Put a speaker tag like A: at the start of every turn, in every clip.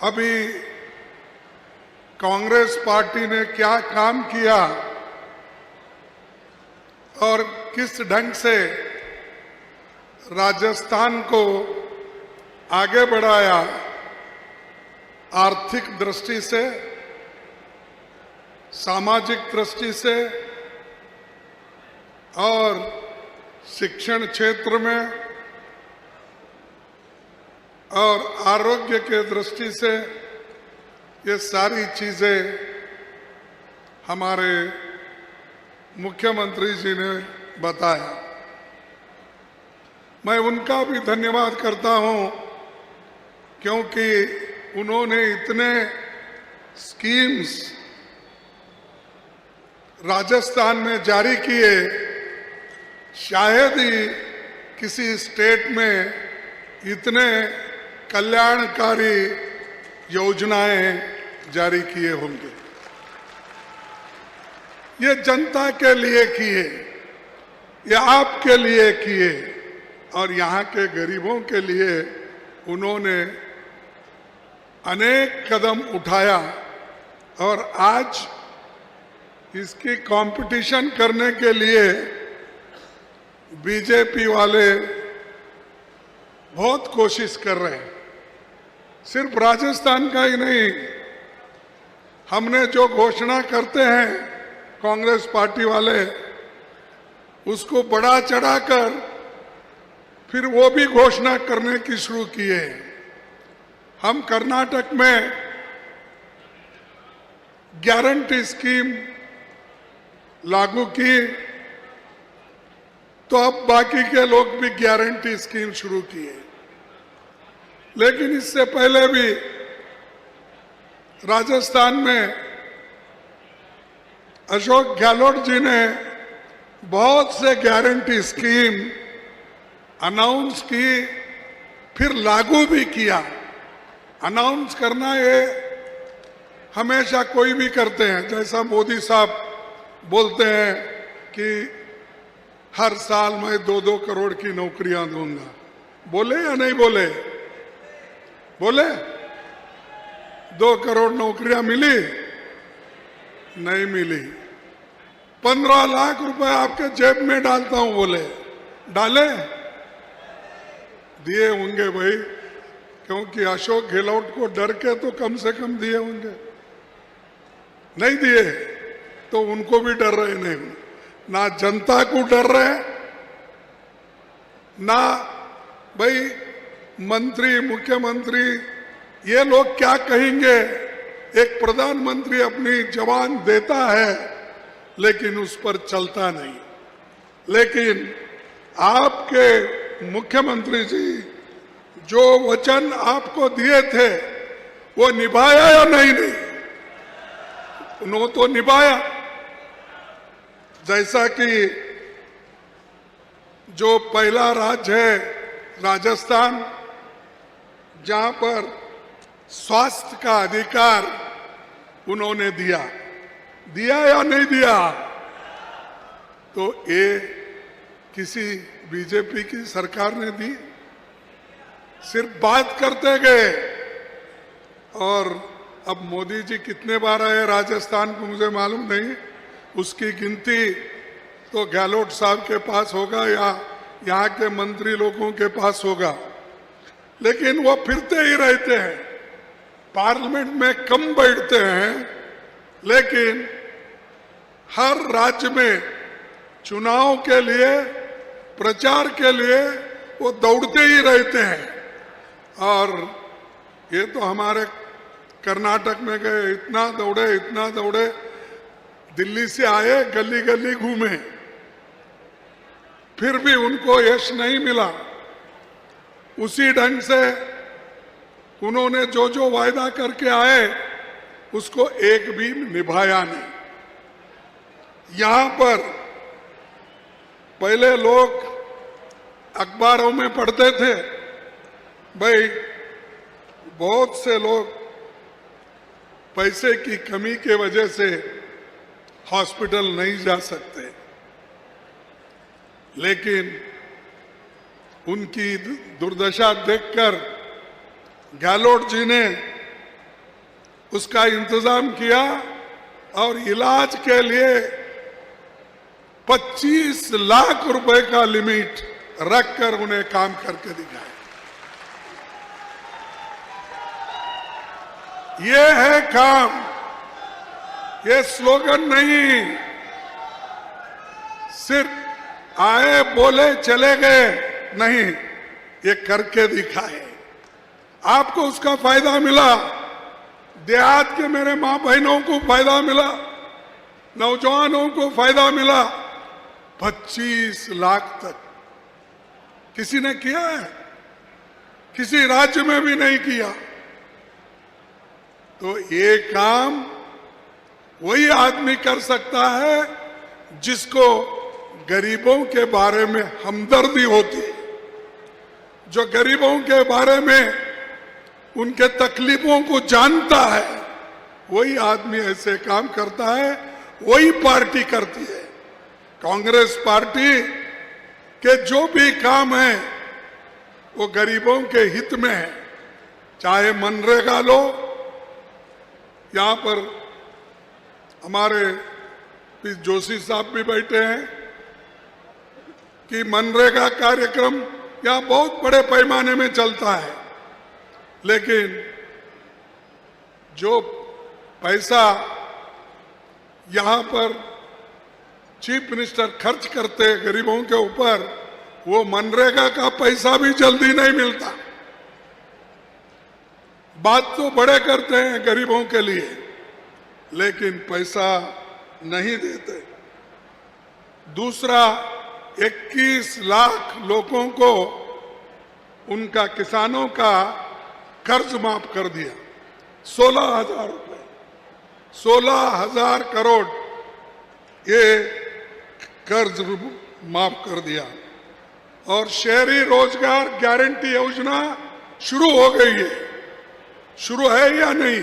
A: अभी कांग्रेस पार्टी ने क्या काम किया और किस ढंग से राजस्थान को आगे बढ़ाया, आर्थिक दृष्टि से, सामाजिक दृष्टि से और शिक्षण क्षेत्र में और आरोग्य के दृष्टि से, ये सारी चीजें हमारे मुख्यमंत्री जी ने बताया। मैं उनका भी धन्यवाद करता हूं क्योंकि उन्होंने इतने स्कीम्स राजस्थान में जारी किए, शायद ही किसी स्टेट में इतने कल्याणकारी योजनाएं जारी किए होंगे। ये जनता के लिए किए, ये आपके लिए किए और यहाँ के गरीबों के लिए उन्होंने अनेक कदम उठाया और आज इसकी कंपटीशन करने के लिए बीजेपी वाले बहुत कोशिश कर रहे हैं। सिर्फ राजस्थान का ही नहीं, हमने जो घोषणा करते हैं कांग्रेस पार्टी वाले, उसको बढ़ा चढ़ाकर फिर वो भी घोषणा करने की शुरू किए। हम कर्नाटक में गारंटी स्कीम लागू की, तो अब बाकी के लोग भी गारंटी स्कीम शुरू किए। लेकिन इससे पहले भी राजस्थान में अशोक गहलोत जी ने बहुत से गारंटी स्कीम अनाउंस की, फिर लागू भी किया। अनाउंस करना ये हमेशा कोई भी करते हैं, जैसा मोदी साहब बोलते हैं कि हर साल मैं 2-2 करोड़ की नौकरियां दूंगा। बोले या नहीं बोले? बोले 2 करोड़ नौकरियां मिली? नहीं मिली। 15 लाख रुपए आपके जेब में डालता हूं, बोले डाले? दिए होंगे भाई, क्योंकि अशोक गहलोत को डर के तो कम से कम दिए होंगे। नहीं दिए तो उनको भी डर रहे नहीं, ना जनता को डर रहे, ना भाई मंत्री मुख्यमंत्री ये लोग क्या कहेंगे। एक प्रधानमंत्री अपनी जवान देता है लेकिन उस पर चलता नहीं। लेकिन आपके मुख्यमंत्री जी जो वचन आपको दिए थे वो निभाया या नहीं? उन्होंने तो निभाया। जैसा कि जो पहला राज्य है राजस्थान, जहां पर स्वास्थ्य का अधिकार उन्होंने दिया या नहीं दिया? तो ये किसी बीजेपी की सरकार ने दी? सिर्फ बात करते गए। और अब मोदी जी कितने बार आए राजस्थान को मुझे मालूम नहीं, उसकी गिनती तो गहलोत साहब के पास होगा या यहाँ के मंत्री लोगों के पास होगा। लेकिन वो फिरते ही रहते हैं, पार्लियामेंट में कम बैठते हैं, लेकिन हर राज्य में चुनाव के लिए, प्रचार के लिए वो दौड़ते ही रहते हैं। और ये तो हमारे कर्नाटक में गए, इतना दौड़े, दिल्ली से आए, गली गली घूमे, फिर भी उनको यश नहीं मिला। उसी ढंग से उन्होंने जो जो वायदा करके आए उसको एक भी निभाया नहीं। यहां पर पहले लोग अखबारों में पढ़ते थे, भाई बहुत से लोग पैसे की कमी के वजह से हॉस्पिटल नहीं जा सकते, लेकिन उनकी दुर्दशा देखकर गहलोत जी ने उसका इंतजाम किया और इलाज के लिए 25 लाख रुपए का लिमिट रखकर उन्हें काम करके दिखाया। ये है काम, ये स्लोगन नहीं, सिर्फ आए बोले चले गए नहीं, ये करके दिखाए। आपको उसका फायदा मिला, देहात के मेरे मां बहनों को फायदा मिला, नौजवानों को फायदा मिला। 25 लाख तक किसी ने किया है? किसी राज्य में भी नहीं किया। तो ये काम वही आदमी कर सकता है जिसको गरीबों के बारे में हमदर्दी होती है, जो गरीबों के बारे में उनके तकलीफों को जानता है। वही आदमी ऐसे काम करता है, वही पार्टी करती है। कांग्रेस पार्टी के जो भी काम है वो गरीबों के हित में है। चाहे मनरेगा लो, यहां पर हमारे जोशी साहब भी बैठे हैं कि मनरेगा कार्यक्रम यहां बहुत बड़े पैमाने में चलता है, लेकिन जो पैसा यहां पर चीफ मिनिस्टर खर्च करते हैं गरीबों के ऊपर, वो मनरेगा का पैसा भी जल्दी नहीं मिलता। बात तो बड़े करते हैं गरीबों के लिए, लेकिन पैसा नहीं देते। दूसरा, 21 लाख लोगों को उनका किसानों का कर्ज माफ कर दिया। 16,000 रुपए, 16,000 करोड़ ये कर्ज माफ कर दिया। और शहरी रोजगार गारंटी योजना शुरू हो गई है। शुरू है या नहीं?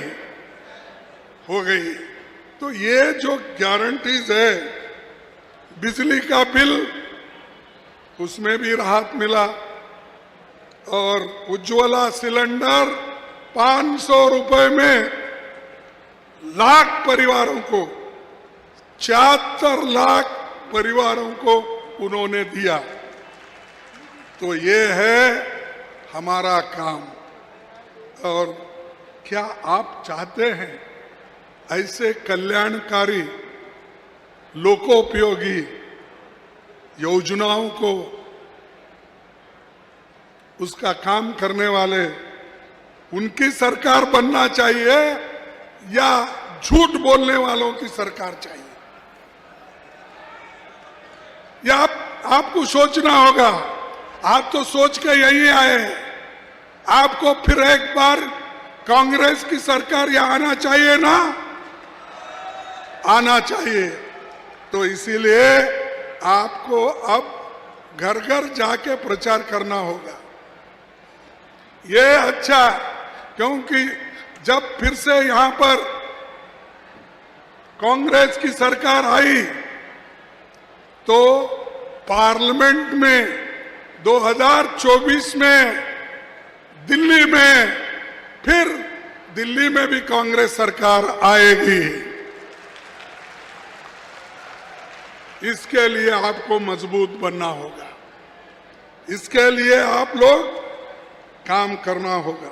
A: हो गई। तो ये जो गारंटीज है, बिजली का बिल उसमें भी राहत मिला, और उज्ज्वला सिलेंडर 500 रुपए में लाख परिवारों को, 74 लाख परिवारों को उन्होंने दिया। तो ये है हमारा काम। और क्या आप चाहते हैं ऐसे कल्याणकारी लोकोपयोगी योजनाओं को, उसका काम करने वाले उनकी सरकार बनना चाहिए या झूठ बोलने वालों की सरकार चाहिए? या आपको सोचना होगा। आप तो सोच के यही आए हैं। आपको फिर एक बार कांग्रेस की सरकार यहाँ आना चाहिए ना? आना चाहिए। तो इसीलिए आपको अब घर घर जाके प्रचार करना होगा। ये अच्छा, क्योंकि जब फिर से यहां पर कांग्रेस की सरकार आई तो पार्लियामेंट में 2024 में दिल्ली में, फिर दिल्ली में भी कांग्रेस सरकार आएगी। इसके लिए आपको मजबूत बनना होगा। इसके लिए आप लोग काम करना होगा।